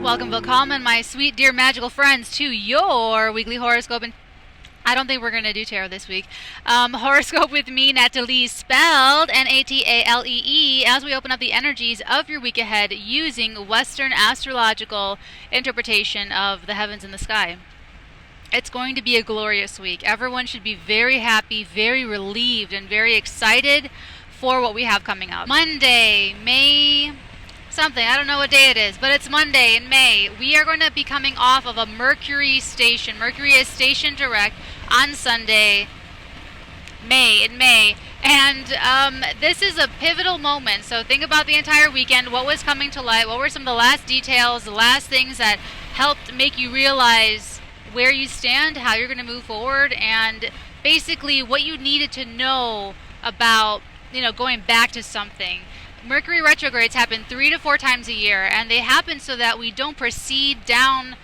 Welcome, willkommen, my sweet, dear, magical friends, to your weekly horoscope. And I don't think we're going to do tarot this week. Horoscope with me, Natalie, spelled Natalee, as we open up the energies of your week ahead using Western astrological interpretation of the heavens and the sky. It's going to be a glorious week. Everyone should be very happy, very relieved, and very excited for what we have coming up. Monday, May something. I don't know what day it is, but it's Monday in May. We are going to be coming off of a Mercury station. Mercury is station direct on Sunday, in May. And this is a pivotal moment. So think about the entire weekend. What was coming to light? What were some of the last details, the last things that helped make you realize where you stand, how you're going to move forward, and basically what you needed to know about, going back to something. Mercury retrogrades happen 3 to 4 times a year, and they happen so that we don't proceed down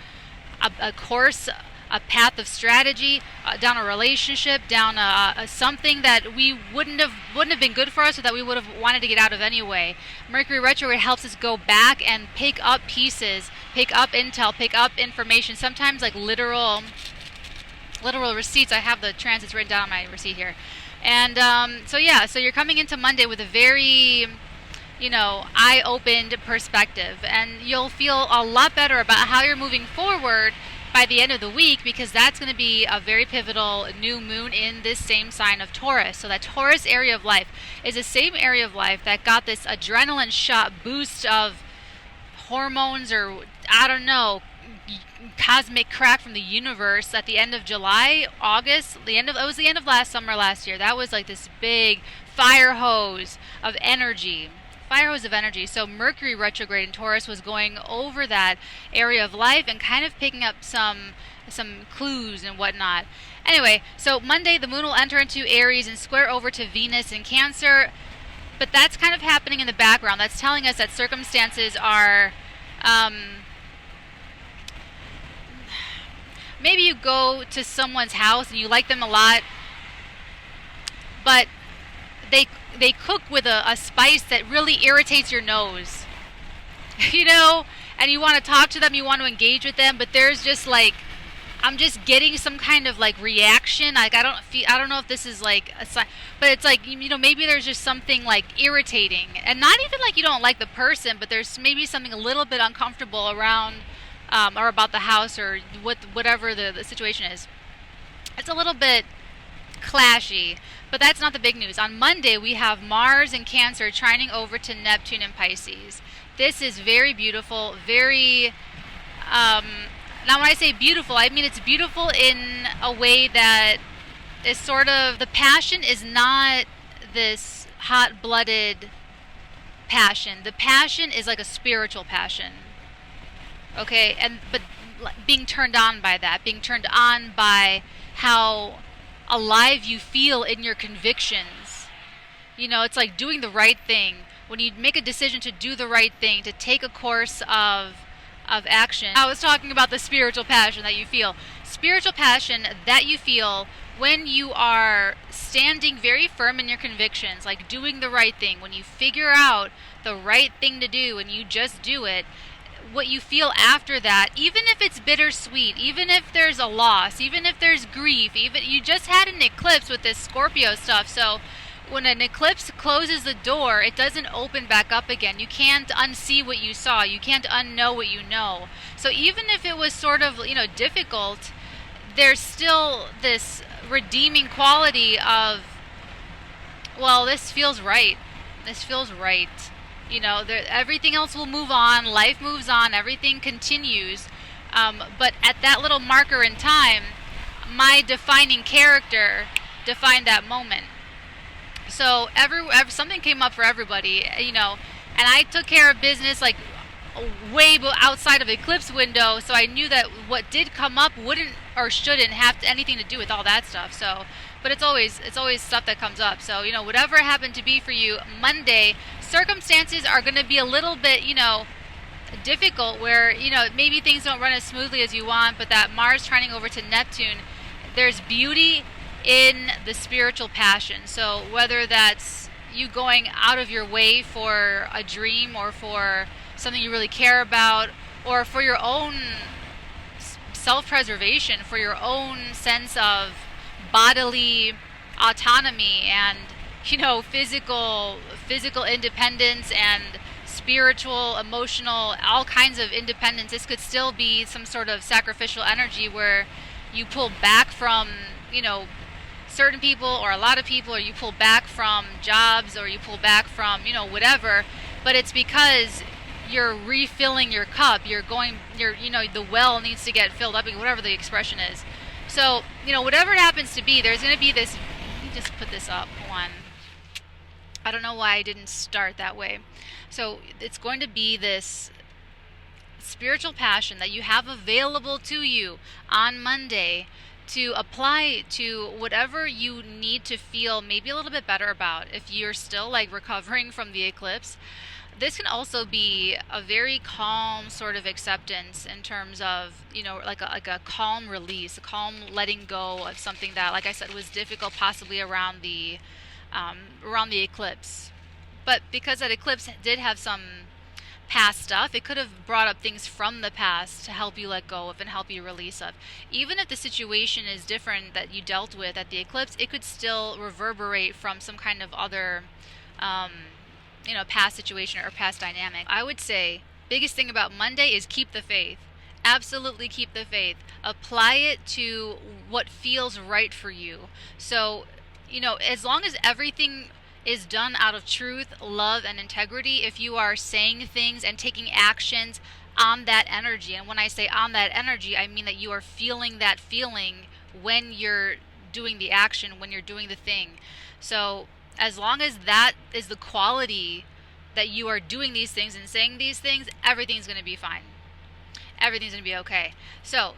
a course, a path of strategy, down a relationship, down a something that we wouldn't have been good for us, or that we would have wanted to get out of anyway. Mercury retrograde helps us go back and pick up pieces, pick up intel, pick up information. Sometimes like literal receipts. I have the transits written down on my receipt here, and so you're coming into Monday with a very eye-opened perspective, and you'll feel a lot better about how you're moving forward by the end of the week, because that's going to be a very pivotal new moon in this same sign of Taurus. So that Taurus area of life is the same area of life that got this adrenaline shot boost of hormones, or I don't know, cosmic crack from the universe at the end of July, August. It was the end of last year. That was like this big fire hose of energy. So Mercury retrograde in Taurus was going over that area of life and kind of picking up some clues and whatnot. Anyway, so Monday the moon will enter into Aries and square over to Venus in Cancer, but that's kind of happening in the background. That's telling us that circumstances are maybe you go to someone's house and you like them a lot, but they cook with a spice that really irritates your nose, and you want to talk to them, you want to engage with them, but there's just like, I'm just getting some kind of like reaction. Like I don't know if this is like a sign, but it's like, maybe there's just something like irritating, and not even like you don't like the person, but there's maybe something a little bit uncomfortable around or about the house, or whatever the situation is. It's a little bit clashy, but that's not the big news. On Monday, we have Mars in Cancer trining over to Neptune in Pisces. This is very beautiful, very, now when I say beautiful, I mean it's beautiful in a way that is sort of, the passion is not this hot-blooded passion. The passion is like a spiritual passion, okay? But being turned on by that, being turned on by how alive you feel in your convictions. It's like doing the right thing. When you make a decision to do the right thing, to take a course of action. I was talking about the spiritual passion that you feel. Spiritual passion that you feel when you are standing very firm in your convictions, like doing the right thing, when you figure out the right thing to do and you just do it. What you feel after that, even if it's bittersweet, even if there's a loss, even if there's grief, even you just had an eclipse with this Scorpio stuff. So when an eclipse closes the door, it doesn't open back up again. You can't unsee what you saw. You can't unknow what you know. So even if it was sort of, difficult, there's still this redeeming quality of, well, this feels right. This feels right. Everything else will move on, life moves on, everything continues, but at that little marker in time, my defining character defined that moment. So something came up for everybody, and I took care of business like way outside of eclipse window, so I knew that what did come up wouldn't or shouldn't have anything to do with all that stuff. So, but it's always stuff that comes up. So whatever happened to be for you Monday, circumstances are going to be a little bit difficult, where maybe things don't run as smoothly as you want, but that Mars trining over to Neptune, there's beauty in the spiritual passion. So whether that's you going out of your way for a dream or for something you really care about, or for your own self-preservation, for your own sense of bodily autonomy and, you know, physical independence and spiritual, emotional, all kinds of independence. This could still be some sort of sacrificial energy where you pull back from, you know, certain people or a lot of people, or you pull back from jobs, or you pull back from, you know, whatever, but it's because you're refilling your cup. You know, the well needs to get filled up, whatever the expression is. So, you know, whatever it happens to be, there's going to be this. Let me just put this up. Hold on. I don't know why I didn't start that way. So it's going to be this spiritual passion that you have available to you on Monday to apply to whatever you need to feel maybe a little bit better about. If you're still like recovering from the eclipse, this can also be a very calm sort of acceptance in terms of, you know, like a calm release, a calm letting go of something that, like I said, was difficult possibly around the eclipse. But because that eclipse did have some past stuff, it could have brought up things from the past to help you let go of and help you release of. Even if the situation is different that you dealt with at the eclipse, it could still reverberate from some kind of other you know, past situation or past dynamic. I would say biggest thing about Monday is keep the faith. Absolutely keep the faith. Apply it to what feels right for you. So, you know, as long as everything is done out of truth, love, and integrity, if you are saying things and taking actions on that energy, and when I say on that energy, I mean that you are feeling that feeling when you're doing the action, when you're doing the thing. So as long as that is the quality that you are doing these things and saying these things, everything's going to be fine. Everything's going to be okay. So,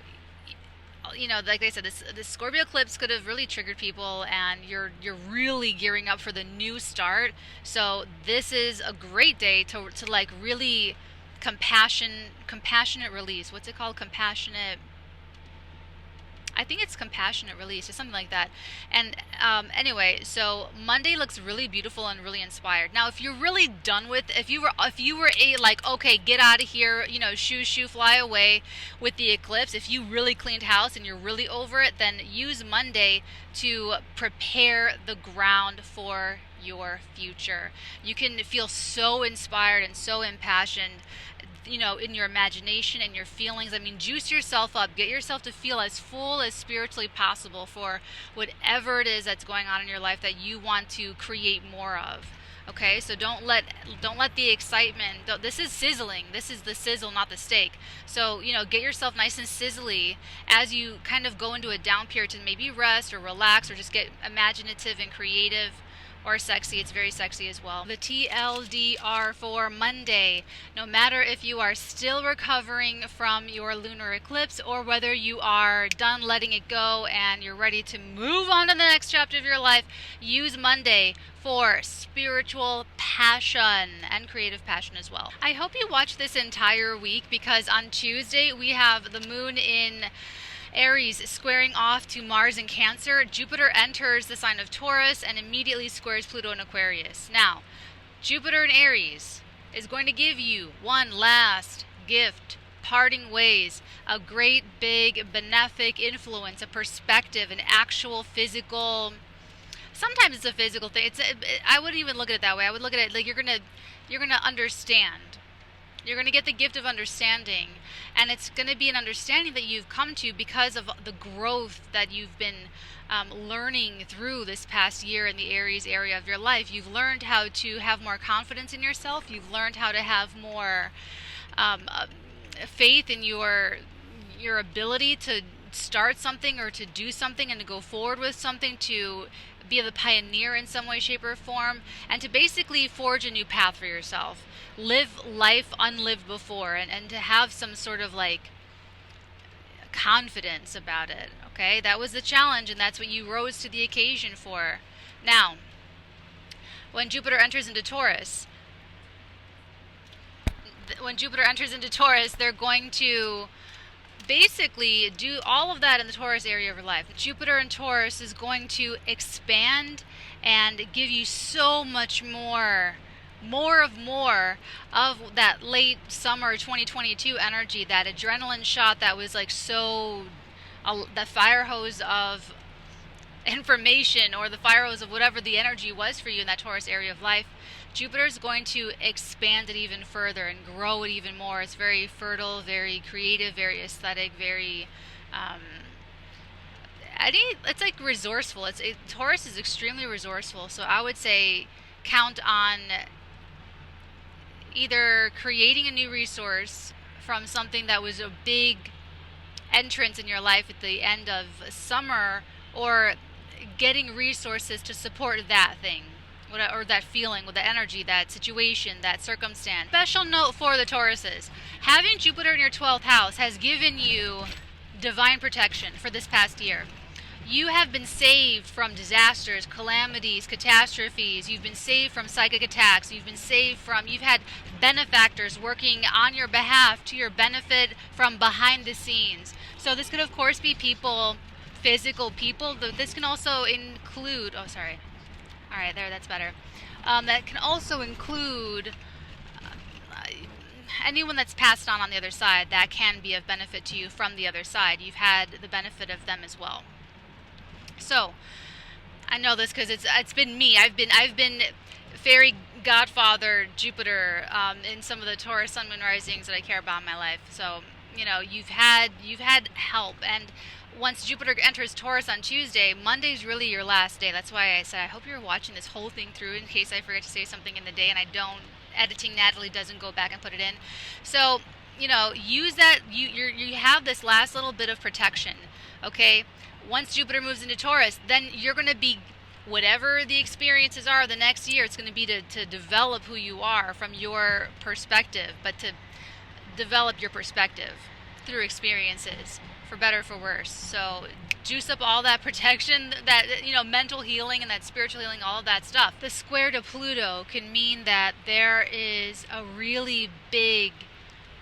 you know, like I said, this Scorpio eclipse could have really triggered people, and you're really gearing up for the new start. So this is a great day to like really compassionate release. What's it called? I think it's compassionate release or something like that. And anyway, so Monday looks really beautiful and really inspired. Now, if you're really done with, if you were like, okay, get out of here, you know, shoo, fly away with the eclipse. If you really cleaned house and you're really over it, then use Monday to prepare the ground for your future. You can feel so inspired and so impassioned, you know, in your imagination and your feelings. I mean, juice yourself up, get yourself to feel as full as spiritually possible for whatever it is that's going on in your life that you want to create more of. Okay, so don't let the excitement, this is sizzling, this is the sizzle, not the steak. So, you know, get yourself nice and sizzly as you kind of go into a down period to maybe rest or relax or just get imaginative and creative. Or sexy. It's very sexy as well. The TLDR for Monday. No matter if you are still recovering from your lunar eclipse or whether you are done letting it go and you're ready to move on to the next chapter of your life, use Monday for spiritual passion and creative passion as well. I hope you watch this entire week, because on Tuesday we have the moon in Aries squaring off to Mars in Cancer. Jupiter enters the sign of Taurus and immediately squares Pluto in Aquarius. Now, Jupiter in Aries is going to give you one last gift, parting ways, a great big benefic influence, a perspective, an actual physical, sometimes it's a physical thing. I wouldn't even look at it that way. I would look at it like you're gonna understand. You're going to get the gift of understanding, and it's going to be an understanding that you've come to because of the growth that you've been learning through this past year in the Aries area of your life. You've learned how to have more confidence in yourself. You've learned how to have more faith in your ability to start something or to do something and to go forward with something, to be the pioneer in some way, shape, or form, and to basically forge a new path for yourself. Live life unlived before, and to have some sort of like confidence about it. Okay, that was the challenge, and that's what you rose to the occasion for. Now, when Jupiter enters into Taurus, they're going to basically do all of that in the Taurus area of your life. Jupiter in Taurus is going to expand and give you so much more more of that late summer 2022 energy, that adrenaline shot that was like so, the fire hose of information, or the fire hose of whatever the energy was for you in that Taurus area of life. Jupiter is going to expand it even further and grow it even more. It's very fertile, very creative, very aesthetic, very it's like resourceful. Taurus is extremely resourceful, so I would say count on either creating a new resource from something that was a big entrance in your life at the end of summer, or getting resources to support that thing, or that feeling, with the energy, that situation, that circumstance. Special note for the Tauruses: having Jupiter in your 12th house has given you divine protection for this past year. You have been saved from disasters, calamities, catastrophes. You've been saved from psychic attacks. You've had benefactors working on your behalf to your benefit from behind the scenes. So this could, of course, be people, physical people. This can also include, oh, sorry. All right, there, that's better. That can also include anyone that's passed on the other side. That can be of benefit to you from the other side. You've had the benefit of them as well. So I know this because it's been me. I've been fairy godfather Jupiter in some of the Taurus sun moon risings that I care about in my life. So you've had help, and once Jupiter enters Taurus on Tuesday, Monday's really your last day. That's why I said I hope you're watching this whole thing through, in case I forget to say something in the day and I don't. Editing Natalie doesn't go back and put it in. So use that. You have this last little bit of protection. Okay. Once Jupiter moves into Taurus, then you're going to be, whatever the experiences are the next year, it's going to be to develop who you are from your perspective, but to develop your perspective through experiences, for better or for worse. So juice up all that protection, that mental healing and that spiritual healing, all of that stuff. The square to Pluto can mean that there is a really big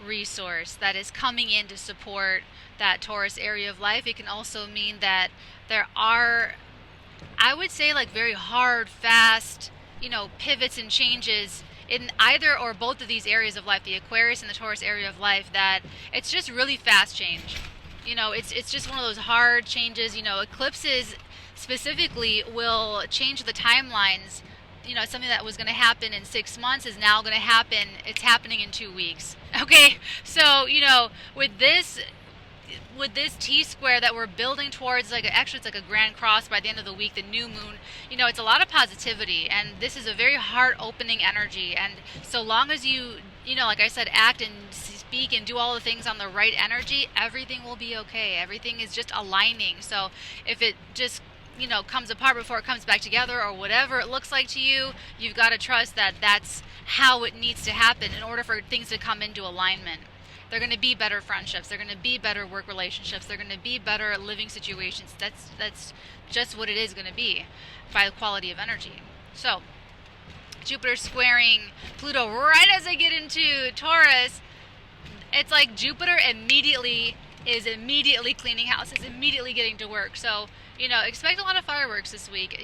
resource that is coming in to support that Taurus area of life. It can also mean that there are, I would say, like very hard, fast, pivots and changes in either or both of these areas of life, the Aquarius and the Taurus area of life, that it's just really fast change. It's just one of those hard changes. Eclipses specifically will change the timelines. Something that was going to happen in 6 months is now going to happen. It's happening in 2 weeks. Okay, so with this T-square that we're building towards, actually it's like a grand cross by the end of the week, the new moon, it's a lot of positivity, and this is a very heart-opening energy. And so long as you like I said, act and speak and do all the things on the right energy, everything will be okay. Everything is just aligning. So if it just comes apart before it comes back together, or whatever it looks like to you, you've got to trust that that's how it needs to happen in order for things to come into alignment. They're going to be better friendships. They're going to be better work relationships. They're going to be better living situations. That's just what it is going to be by the quality of energy. So Jupiter squaring Pluto right as I get into Taurus, it's like Jupiter is immediately cleaning house, is immediately getting to work. So expect a lot of fireworks this week.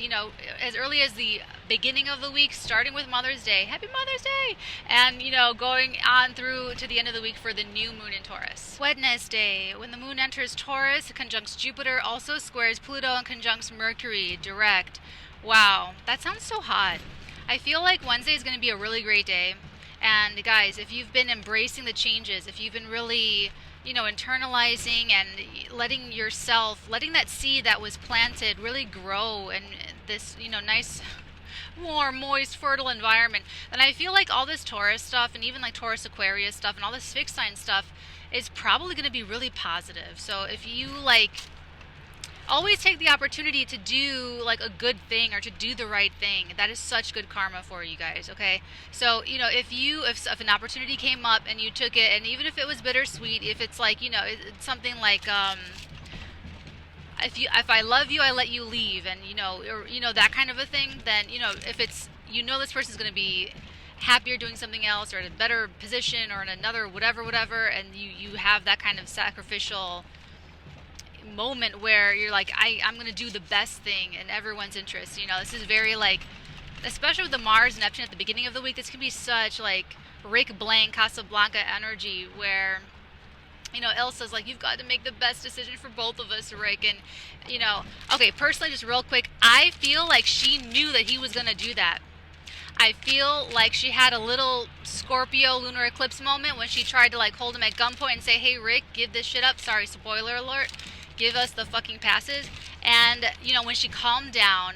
As early as the beginning of the week, starting with Mother's Day. Happy Mother's Day! And, going on through to the end of the week for the new moon in Taurus. Wednesday, when the moon enters Taurus, it conjuncts Jupiter, also squares Pluto and conjuncts Mercury direct. Wow, that sounds so hot. I feel like Wednesday is going to be a really great day. And guys, if you've been embracing the changes, if you've been really internalizing and letting that seed that was planted really grow in this, nice, warm, moist, fertile environment, then I feel like all this Taurus stuff, and even like Taurus Aquarius stuff and all this fixed sign stuff, is probably going to be really positive. So if you always take the opportunity to do a good thing, or to do the right thing. That is such good karma for you guys. Okay, so if an opportunity came up and you took it, and even if it was bittersweet, if it's it's something like if I love you, I let you leave, and or that kind of a thing, then if it's this person's going to be happier doing something else, or in a better position, or in another whatever, and you have that kind of sacrificial moment where you're like, I'm going to do the best thing in everyone's interest. This is very especially with the Mars and Neptune at the beginning of the week, this can be such like Rick Blaine Casablanca energy where, you know, Elsa's like, you've got to make the best decision for both of us, Rick. And, you know, okay, personally, just real quick, I feel like she knew that he was going to do that. I feel like she had a little Scorpio lunar eclipse moment when she tried to like hold him at gunpoint and say, hey, Rick, give this shit up. Sorry, spoiler alert. Give us the fucking passes. And, you know, when she calmed down,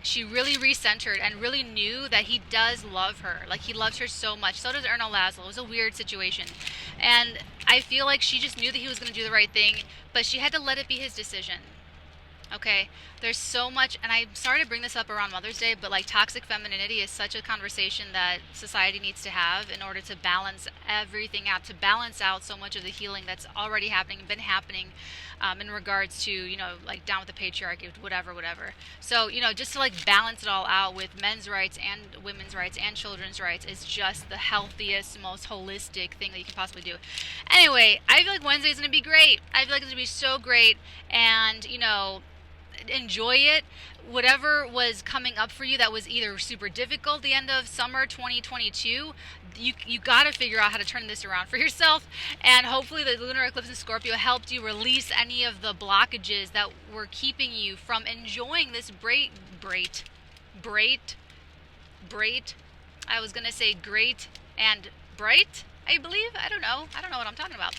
she really recentered and really knew that he does love her. Like, he loves her so much. So does Erno Laszlo. It was a weird situation. And I feel like she just knew that he was going to do the right thing, but she had to let it be his decision. Okay, there's so much, and I'm sorry to bring this up around Mother's Day, but like toxic femininity is such a conversation that society needs to have in order to balance everything out, to balance out so much of the healing that's already happening and been happening in regards to, you know, like down with the patriarchy, whatever. So, you know, just to like balance it all out with men's rights and women's rights and children's rights is just the healthiest, most holistic thing that you can possibly do. Anyway, I feel like Wednesday's going to be great. I feel like it's going to be so great, and, you know, enjoy it. Whatever was coming up for you that was either super difficult the end of summer 2022, you got to figure out how to turn this around for yourself, and hopefully the lunar eclipse in Scorpio helped you release any of the blockages that were keeping you from enjoying this great I was gonna say great and bright, I believe. I don't know what I'm talking about.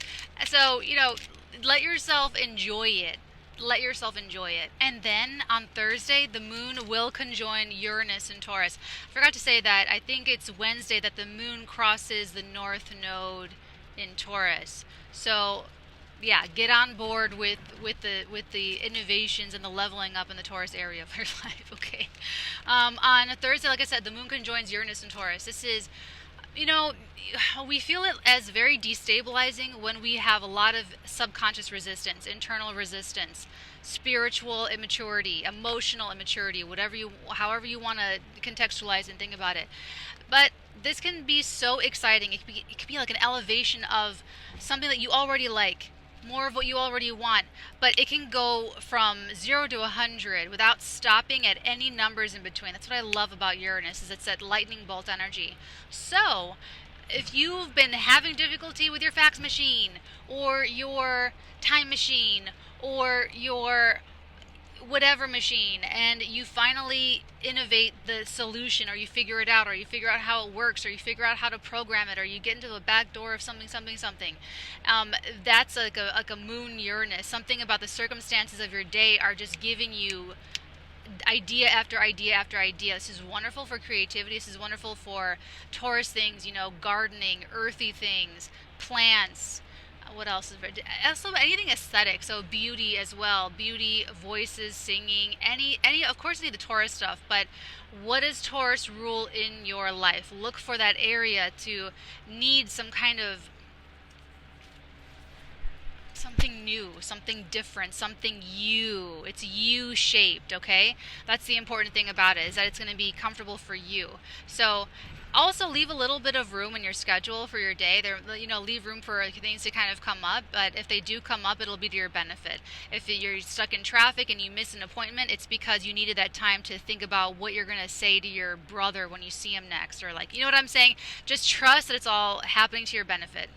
So, you know, let yourself enjoy it. And then on Thursday, the moon will conjoin Uranus in Taurus. I forgot to say that I think it's Wednesday that the moon crosses the north node in Taurus. So, yeah, get on board with the innovations and the leveling up in the Taurus area of your life, okay? On a Thursday, like I said, the moon conjoins Uranus in Taurus. This is, you know, we feel it as very destabilizing when we have a lot of subconscious resistance, internal resistance, spiritual immaturity, emotional immaturity, however you want to contextualize and think about it. But this can be so exciting. It could be like an elevation of something that you already like, more of what you already want, but it can go from 0 to 100 without stopping at any numbers in between. That's what I love about Uranus, is it's that lightning bolt energy. So if you've been having difficulty with your fax machine or your time machine or your whatever machine, and you finally innovate the solution, or you figure it out, or you figure out how it works, or you figure out how to program it, or you get into the back door of something, that's like a moon Uranus. Something about the circumstances of your day are just giving you idea after idea after idea. This is wonderful for creativity. This is wonderful for Taurus things, you know, gardening, earthy things, plants. What else is also anything aesthetic? So beauty as well, beauty, voices, singing, any of course the Taurus stuff. But what does Taurus rule in your life? Look for that area to need some kind of something new, something different, something you. It's you shaped, okay? That's the important thing about it, is that it's going to be comfortable for you. So also leave a little bit of room in your schedule for your day. There, you know, leave room for things to kind of come up, but if they do come up, it'll be to your benefit. If you're stuck in traffic and you miss an appointment, it's because you needed that time to think about what you're going to say to your brother when you see him next, or like, you know what I'm saying? Just trust that it's all happening to your benefit.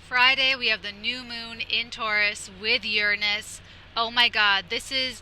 Friday, we have the new moon in Taurus with Uranus. Oh my God, this is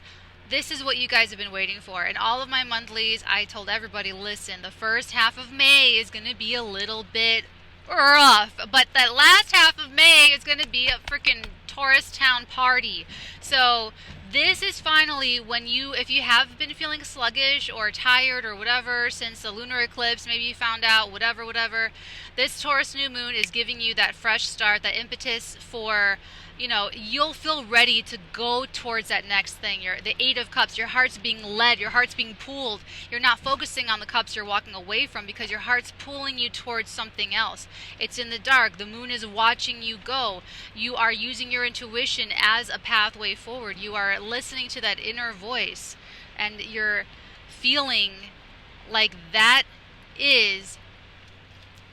what you guys have been waiting for. In all of my monthlies, I told everybody, listen, the first half of May is going to be a little bit rough, but the last half of May is going to be a freaking Taurus town party. So this is finally when if you have been feeling sluggish or tired or whatever since the lunar eclipse, maybe you found out, whatever, this Taurus new moon is giving you that fresh start, that impetus for, you know, you'll feel ready to go towards that next thing. The 8 of Cups, your heart's being led, your heart's being pulled. You're not focusing on the cups you're walking away from because your heart's pulling you towards something else. It's in the dark. The moon is watching you go. You are using your intuition as a pathway forward. You are listening to that inner voice, and you're feeling like that is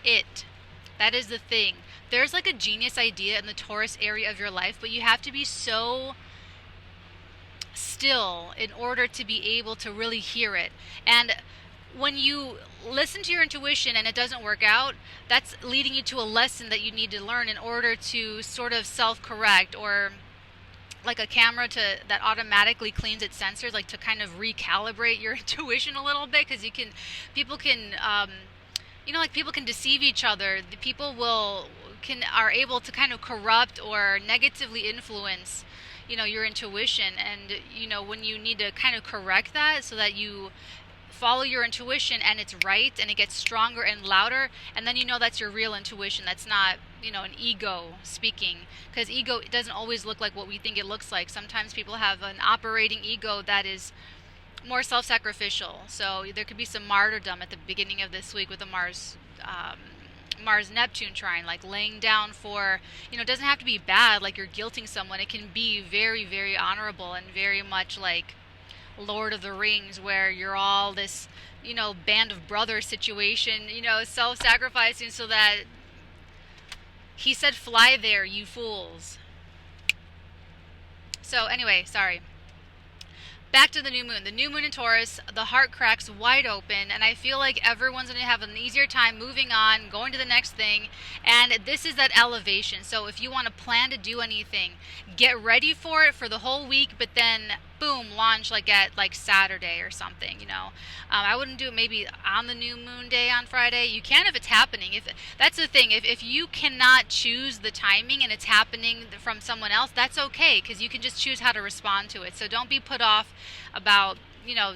it. That is the thing. There's like a genius idea in the Taurus area of your life, but you have to be so still in order to be able to really hear it. And when you listen to your intuition and it doesn't work out, that's leading you to a lesson that you need to learn in order to sort of self-correct, or like a camera to that automatically cleans its sensors, like to kind of recalibrate your intuition a little bit, because people can like people can deceive each other. The people are able to kind of corrupt or negatively influence your intuition. And when you need to kind of correct that so that you follow your intuition and it's right and it gets stronger and louder, and then that's your real intuition. That's not an ego speaking, because ego doesn't always look like what we think it looks like. Sometimes people have an operating ego that is more self-sacrificial. So there could be some martyrdom at the beginning of this week with the Mars Neptune trine, like laying down for, it doesn't have to be bad, like you're guilting someone. It can be very, very honorable and very much like Lord of the Rings, where you're all this, band of brothers situation, self-sacrificing so that he said, "Fly there, you fools." So anyway, sorry. Back to the new moon. The new moon in Taurus, the heart cracks wide open, and I feel like everyone's going to have an easier time moving on, going to the next thing, and this is that elevation. So if you want to plan to do anything, get ready for it for the whole week, but then boom, launch at Saturday or something. I wouldn't do it maybe on the new moon day on Friday. You can if it's happening. If that's the thing, if you cannot choose the timing and it's happening from someone else, that's okay, because you can just choose how to respond to it. So don't be put off about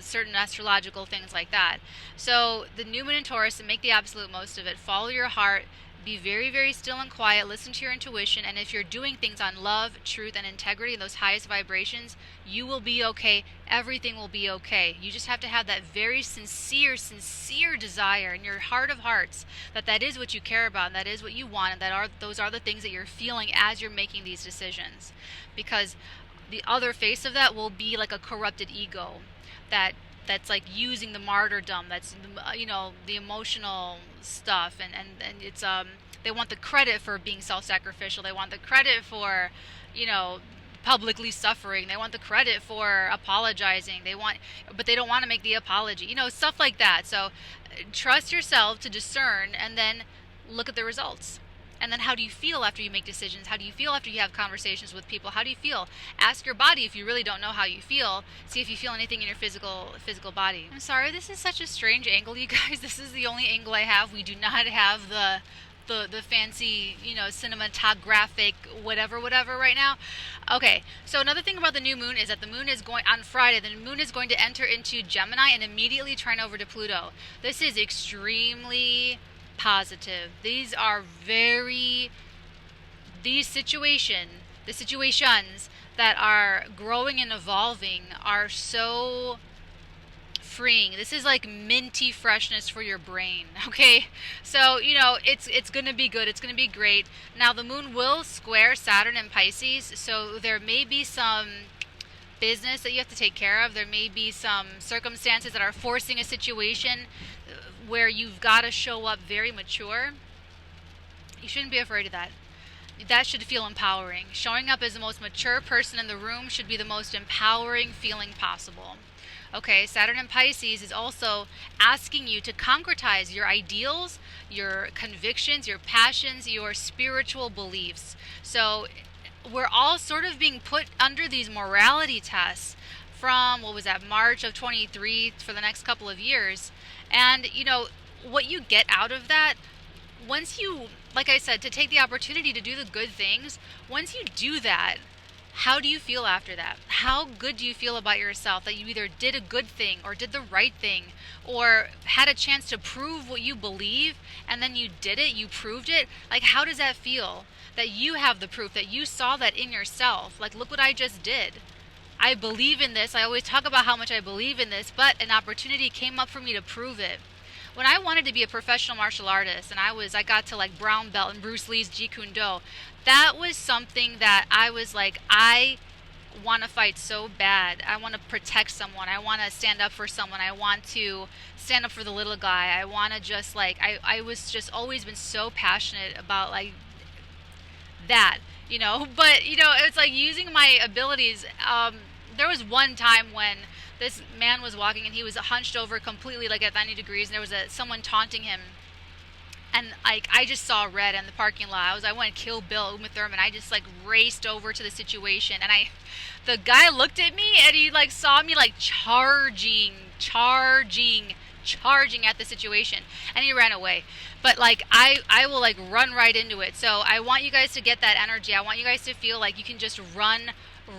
certain astrological things like that. So the new moon in Taurus, and make the absolute most of it. Follow your heart. Be very, very still and quiet. Listen to your intuition. And if you're doing things on love, truth, and integrity, those highest vibrations, you will be okay. Everything will be okay. You just have to have that very sincere desire in your heart of hearts that is what you care about, and that is what you want, and those are the things that you're feeling as you're making these decisions. Because the other face of that will be like a corrupted ego that's like using the martyrdom, that's the emotional stuff, and it's they want the credit for being self-sacrificial. They want the credit for publicly suffering. They want the credit for apologizing. But they don't want to make the apology, stuff like that. So trust yourself to discern, and then look at the results. And then how do you feel after you make decisions? How do you feel after you have conversations with people? How do you feel? Ask your body if you really don't know how you feel. See if you feel anything in your physical body. I'm sorry, this is such a strange angle, you guys. This is the only angle I have. We do not have the fancy, cinematographic whatever right now. Okay, so another thing about the new moon is that the moon is going on Friday. The moon is going to enter into Gemini and immediately trine over to Pluto. This is extremely positive. These situations that are growing and evolving are so freeing. This is like minty freshness for your brain. Okay, so it's gonna be good. It's gonna be great. Now the moon will square Saturn in Pisces, so there may be some business that you have to take care of. There may be some circumstances that are forcing a situation where you've got to show up very mature. You shouldn't be afraid of that. That should feel empowering. Showing up as the most mature person in the room should be the most empowering feeling possible. Okay, Saturn in Pisces is also asking you to concretize your ideals, your convictions, your passions, your spiritual beliefs. So we're all sort of being put under these morality tests from, March of 23 for the next couple of years. And, what you get out of that, once you, like I said, to take the opportunity to do the good things, once you do that, how do you feel after that? How good do you feel about yourself that you either did a good thing or did the right thing or had a chance to prove what you believe, and then you did it, you proved it? Like, how does that feel? That you have the proof, that you saw that in yourself. Like, look what I just did. I believe in this. I always talk about how much I believe in this, but an opportunity came up for me to prove it. When I wanted to be a professional martial artist, and I got to like brown belt in Bruce Lee's Jeet Kune Do, that was something that I was like, I want to fight so bad. I want to protect someone. I want to stand up for someone. I want to stand up for the little guy. I want to just like, I was just always been so passionate about like that, but it's like using my abilities. There was one time when this man was walking and he was hunched over completely like at 90 degrees, and there was someone taunting him. And like I just saw red in the parking lot. I went Kill Bill, Uma Thurman. I just like raced over to the situation, and the guy looked at me and he like saw me like charging at the situation, and he ran away. But like I will like run right into it. So I want you guys to get that energy. I want you guys to feel like you can just run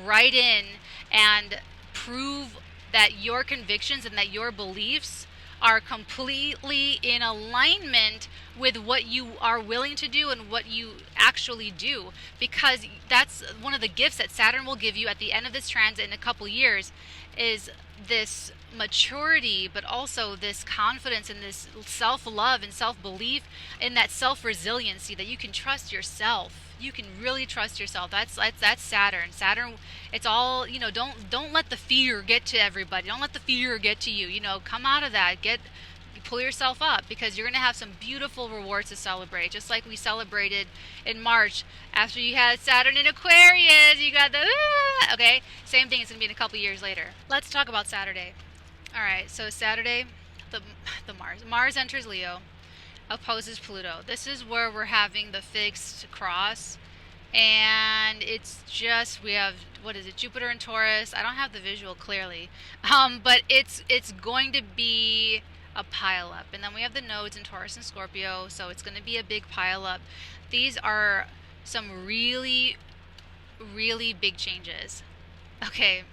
right in and prove that your convictions and that your beliefs are completely in alignment with what you are willing to do and what you actually do, because that's one of the gifts that Saturn will give you at the end of this transit in a couple years, is this maturity, but also this confidence and this self-love and self-belief and that self-resiliency, that you can trust yourself. You can really trust yourself. That's Saturn. Saturn, it's all, don't let the fear get to everybody. Don't let the fear get to you. Come out of that. Pull yourself up, because you're going to have some beautiful rewards to celebrate. Just like we celebrated in March after you had Saturn in Aquarius. You got the, okay? Same thing is going to be in a couple years later. Let's talk about Saturday. All right, so Saturday, the Mars enters Leo, opposes Pluto. This is where we're having the fixed cross, and it's just, we have, what is it, Jupiter and Taurus. I don't have the visual clearly, but it's going to be a pile up, and then we have the nodes in Taurus and Scorpio, so it's going to be a big pile up. These are some really, really big changes. Okay,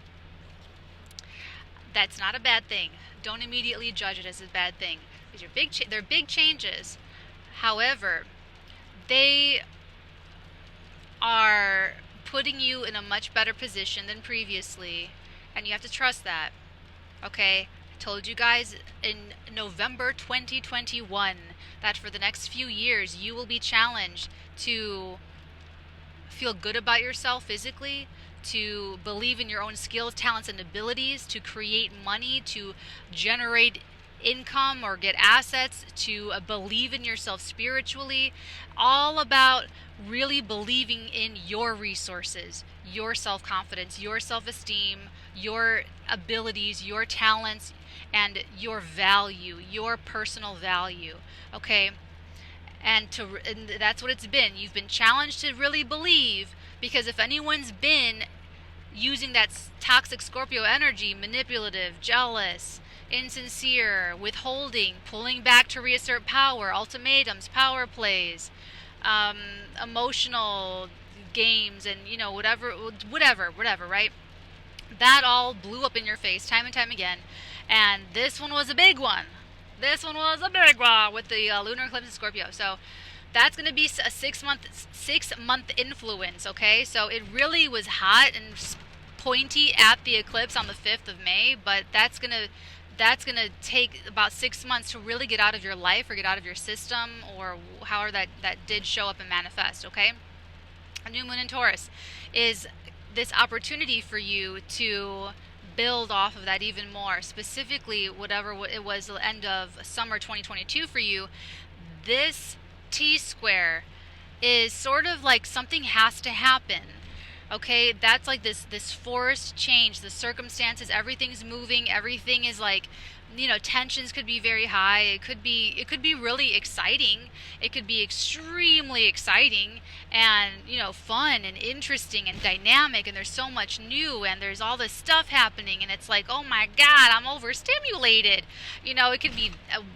that's not a bad thing. Don't immediately judge it as a bad thing. These are they're big changes. However, they are putting you in a much better position than previously, and you have to trust that. Okay? I told you guys in November 2021 that for the next few years you will be challenged to feel good about yourself physically, to believe in your own skills, talents, and abilities, to create money, to generate income or get assets, to believe in yourself spiritually. All about really believing in your resources, your self-confidence, your self-esteem, your abilities, your talents, and your value, your personal value. Okay? And that's what it's been. You've been challenged to really believe, because if anyone's been using that toxic Scorpio energy, manipulative, jealous, insincere, withholding, pulling back to reassert power, ultimatums, power plays, emotional games, and whatever, right? That all blew up in your face time and time again. And this one was a big one. This one was a big one with the lunar eclipse in Scorpio. So that's going to be a 6 month influence, okay? So it really was hot and pointy at the eclipse on the 5th of May, but that's going to take about 6 months to really get out of your life or get out of your system, or however that did show up and manifest, okay? A new moon in Taurus is this opportunity for you to build off of that even more. Specifically, whatever it was the end of summer 2022 for you, this T-square is sort of like something has to happen. Okay, that's like this forced change, the circumstances, everything's moving, everything is like, tensions could be very high. It could be really exciting. It could be extremely exciting and, fun and interesting and dynamic, and there's so much new and there's all this stuff happening, and it's like, oh my God, I'm overstimulated. It could be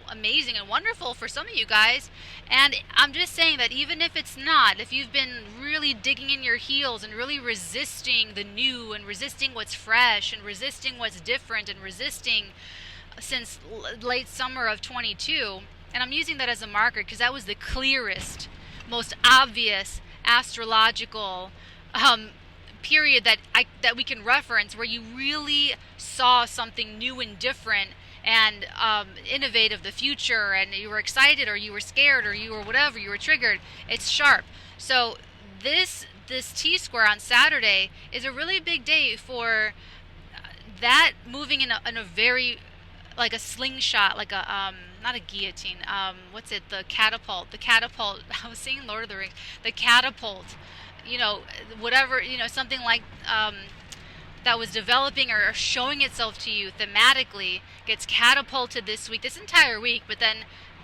amazing and wonderful for some of you guys. And I'm just saying that even if it's not, if you've been really digging in your heels and really resisting the new and resisting what's fresh and resisting what's different and resisting since late summer of 22, and I'm using that as a marker because that was the clearest, most obvious astrological period that we can reference, where you really saw something new and different and innovative, the future, and you were excited or you were scared or you were whatever, you were triggered. It's sharp. So this T-square on Saturday is a really big day for that, moving in a very, like a slingshot, like a not a guillotine, what's it, the catapult, I was saying Lord of the Rings, the catapult, whatever, something like that was developing or showing itself to you thematically gets catapulted this week, this entire week, but then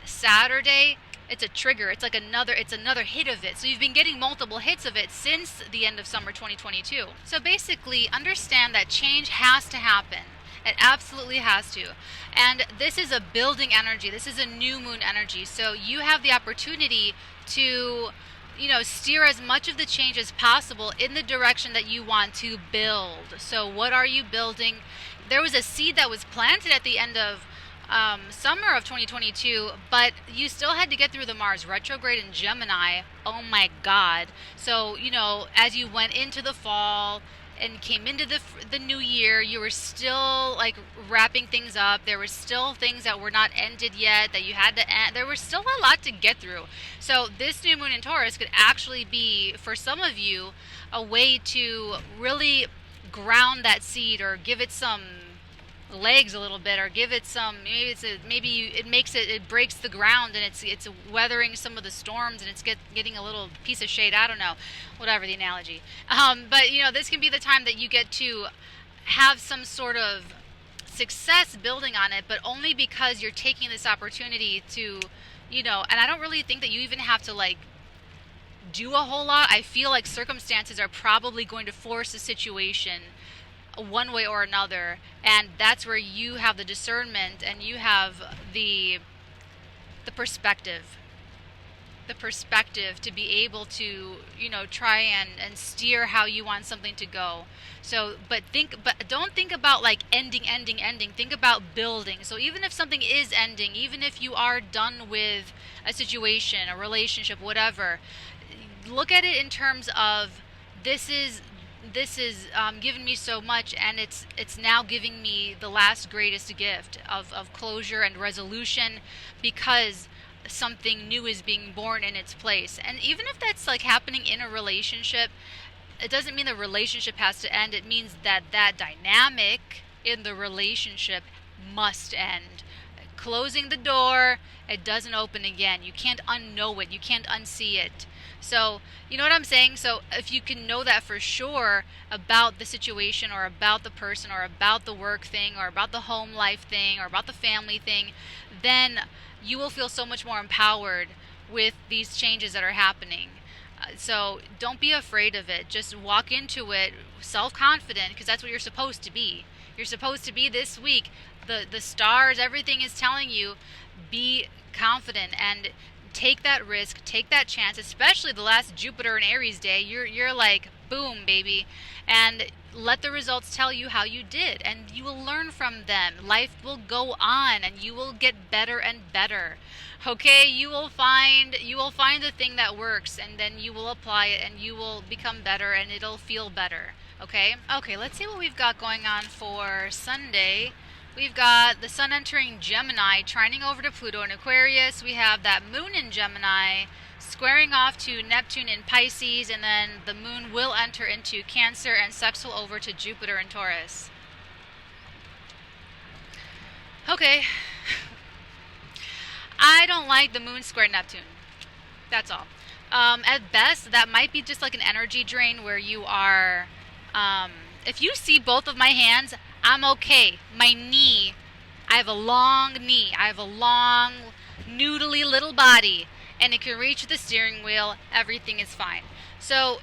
Saturday, it's a trigger. It's like another hit of it. So you've been getting multiple hits of it since the end of summer 2022. So basically, understand that change has to happen. It absolutely has to. And this is a building energy. This is a new moon energy. So you have the opportunity to, steer as much of the change as possible in the direction that you want to build. So what are you building? There was a seed that was planted at the end of summer of 2022, but you still had to get through the Mars retrograde in Gemini. Oh my God. So, as you went into the fall and came into the new year, you were still like wrapping things up. There were still things that were not ended yet that you had to end. There was still a lot to get through. So this new moon in Taurus could actually be, for some of you, a way to really ground that seed or give it some legs a little bit, or give it some, it breaks the ground and it's weathering some of the storms, and it's getting a little piece of shade. I don't know, whatever the analogy. But this can be the time that you get to have some sort of success building on it, but only because you're taking this opportunity to, and I don't really think that you even have to like do a whole lot. I feel like circumstances are probably going to force a situation one way or another, and that's where you have the discernment and you have the perspective to be able to try and steer how you want something to go. So but don't think about like ending. Think about building. So even if something is ending, even if you are done with a situation, a relationship, whatever, look at it in terms of this is given me so much, and it's now giving me the last greatest gift of closure and resolution, because something new is being born in its place. And even if that's like happening in a relationship, it doesn't mean the relationship has to end. It means that dynamic in the relationship must end. Closing the door, it doesn't open again. You can't unknow it. You can't unsee it. So, you know what I'm saying? So if you can know that for sure about the situation, or about the person, or about the work thing, or about the home life thing, or about the family thing, then you will feel so much more empowered with these changes that are happening. So don't be afraid of it. Just walk into it self-confident, because that's what you're supposed to be. You're supposed to be this week. The stars, everything is telling you, be confident and take that risk, take that chance, especially the last Jupiter and Aries day. You're like, boom, baby. And let the results tell you how you did, and you will learn from them. Life will go on, and you will get better and better. Okay, you will find the thing that works, and then you will apply it, and you will become better, and it'll feel better. Okay, let's see what we've got going on for Sunday. We've got the sun entering Gemini, trining over to Pluto in Aquarius. We have that moon in Gemini, squaring off to Neptune in Pisces, and then the moon will enter into Cancer and sextile over to Jupiter in Taurus. Okay. I don't like the moon square Neptune. That's all. At best, that might be just like an energy drain where you are... if you see both of my hands, I'm okay. My knee, I have a long knee. I have a long, noodly little body, and it can reach the steering wheel. Everything is fine. So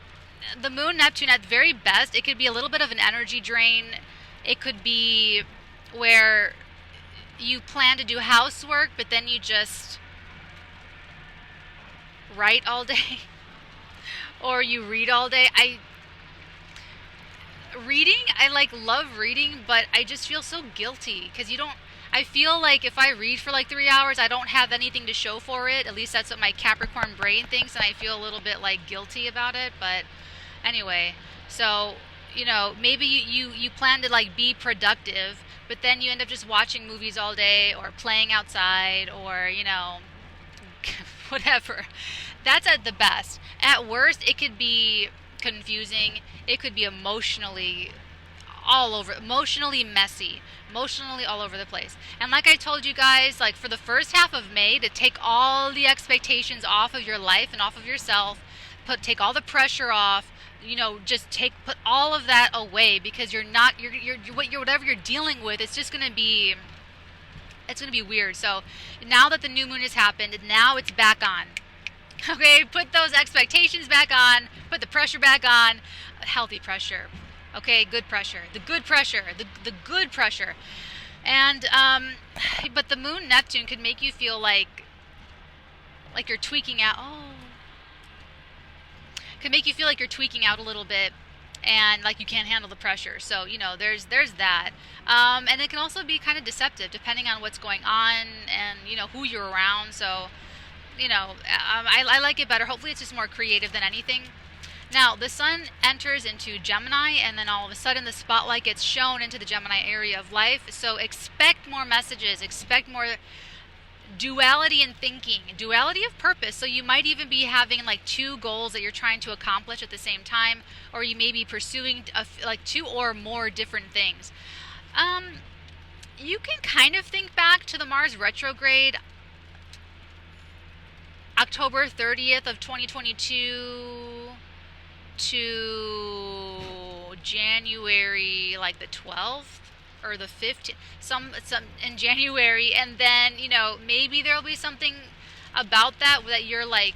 the moon Neptune, at very best, it could be a little bit of an energy drain. It could be where you plan to do housework, but then you just write all day or you read all day. I love reading, but I just feel so guilty because I feel like if I read for like 3 hours, I don't have anything to show for it. At least that's what my Capricorn brain thinks, and I feel a little bit like guilty about it. But anyway, so maybe you plan to like be productive, but then you end up just watching movies all day or playing outside or whatever. That's at the best. At worst, it could be confusing. It could be emotionally messy, emotionally all over the place. And like I told you guys, like for the first half of May, to take all the expectations off of your life and off of yourself, take all the pressure off, you know, just put all of that away, because you're not, whatever you're dealing with, it's just going to be, it's going to be weird. So now that the new moon has happened, now it's back on. Okay, put those expectations back on, put the pressure back on, healthy pressure. Okay, good pressure, the good pressure, the good pressure. And but the moon Neptune could make you feel like you're tweaking out. Could make you feel like you're tweaking out a little bit, and like you can't handle the pressure. So, you know, there's that. And it can also be kind of deceptive depending on what's going on and, you know, who you're around. So, you know, I like it better. Hopefully it's just more creative than anything. Now, the sun enters into Gemini, and then all of a sudden the spotlight gets shown into the Gemini area of life. So expect more messages, expect more duality in thinking, duality of purpose. So you might even be having like two goals that you're trying to accomplish at the same time, or you may be pursuing like two or more different things. You can kind of think back to the Mars retrograde, October 30th of 2022 to January like the 12th or the 15th, some in January, and then, you know, maybe there'll be something about that you're like,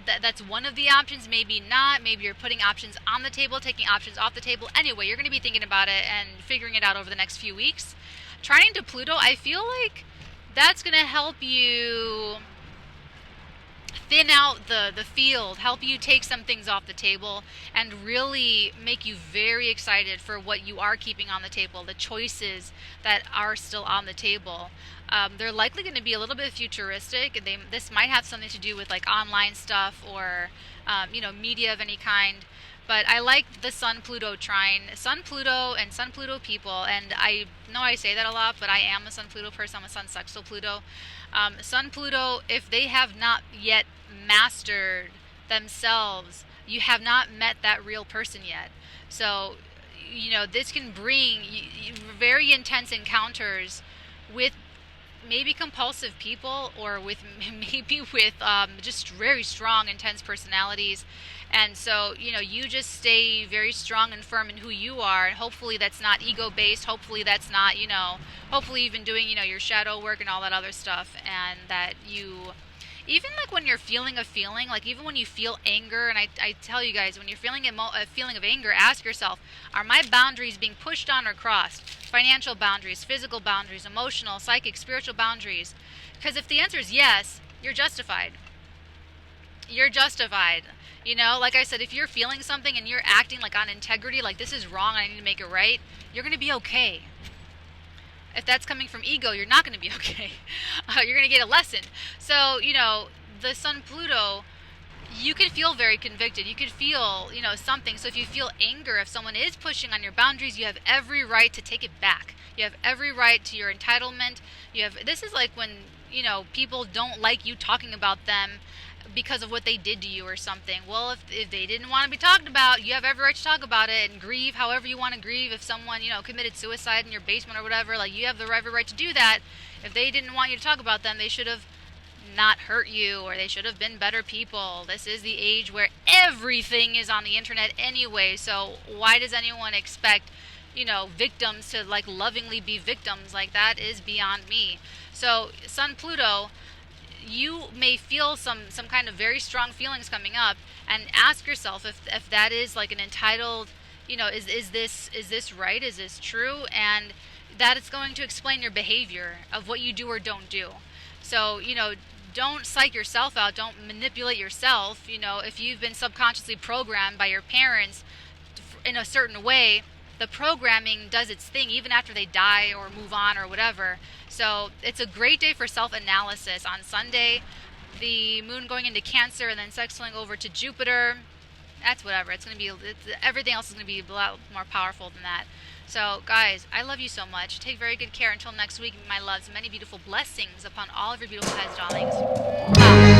that's one of the options, maybe not. Maybe you're putting options on the table, taking options off the table. Anyway, you're going to be thinking about it and figuring it out over the next few weeks. Trining to Pluto, I feel like that's going to help you thin out the field, help you take some things off the table, and really make you very excited for what you are keeping on the table, the choices that are still on the table. They're likely going to be a little bit futuristic. This might have something to do with like online stuff or you know, media of any kind. But I like the Sun-Pluto trine. Sun-Pluto and Sun-Pluto people, and I know I say that a lot, but I am a Sun-Pluto person. I'm a Sun-Sextile Pluto. Sun-Pluto, if they have not yet mastered themselves, you have not met that real person yet. So, you know, this can bring very intense encounters with maybe compulsive people, or with maybe with just very strong, intense personalities. And so, you know, you just stay very strong and firm in who you are, and hopefully that's not ego-based, hopefully that's not, you know, hopefully even doing, you know, your shadow work and all that other stuff, and that you, even like when you're feeling a feeling, like even when you feel anger, and I tell you guys, when you're feeling a feeling of anger, ask yourself, are my boundaries being pushed on or crossed? Financial boundaries, physical boundaries, emotional, psychic, spiritual boundaries. Because if the answer is yes, you're justified. You're justified. You know, like I said, if you're feeling something and you're acting like on integrity, like this is wrong, I need to make it right, you're going to be okay. If that's coming from ego, you're not going to be okay. You're going to get a lesson. So, you know, the Sun-Pluto, you can feel very convicted. You could feel, you know, something. So if you feel anger, if someone is pushing on your boundaries, you have every right to take it back. You have every right to your entitlement. This is like when, you know, people don't like you talking about them because of what they did to you or something. Well, if they didn't want to be talked about, you have every right to talk about it and grieve however you want to grieve. If someone, you know, committed suicide in your basement or whatever, like, you have every right to do that. If they didn't want you to talk about them, they should have not hurt you, or they should have been better people. This is the age where everything is on the internet anyway, so why does anyone expect, you know, victims to like lovingly be victims? Like, that is beyond me. So Sun-Pluto, you may feel some kind of very strong feelings coming up, and ask yourself if that is like an entitled, you know, is this right? Is this true? And that it's going to explain your behavior of what you do or don't do. So, you know, don't psych yourself out. Don't manipulate yourself. You know, if you've been subconsciously programmed by your parents in a certain way, the programming does its thing even after they die or move on or whatever. So it's a great day for self-analysis. On Sunday, the moon going into Cancer and then sextiling over to Jupiter, that's whatever. Everything else is going to be a lot more powerful than that. So, guys, I love you so much. Take very good care. Until next week, my loves, many beautiful blessings upon all of your beautiful heads, darlings. Mwah.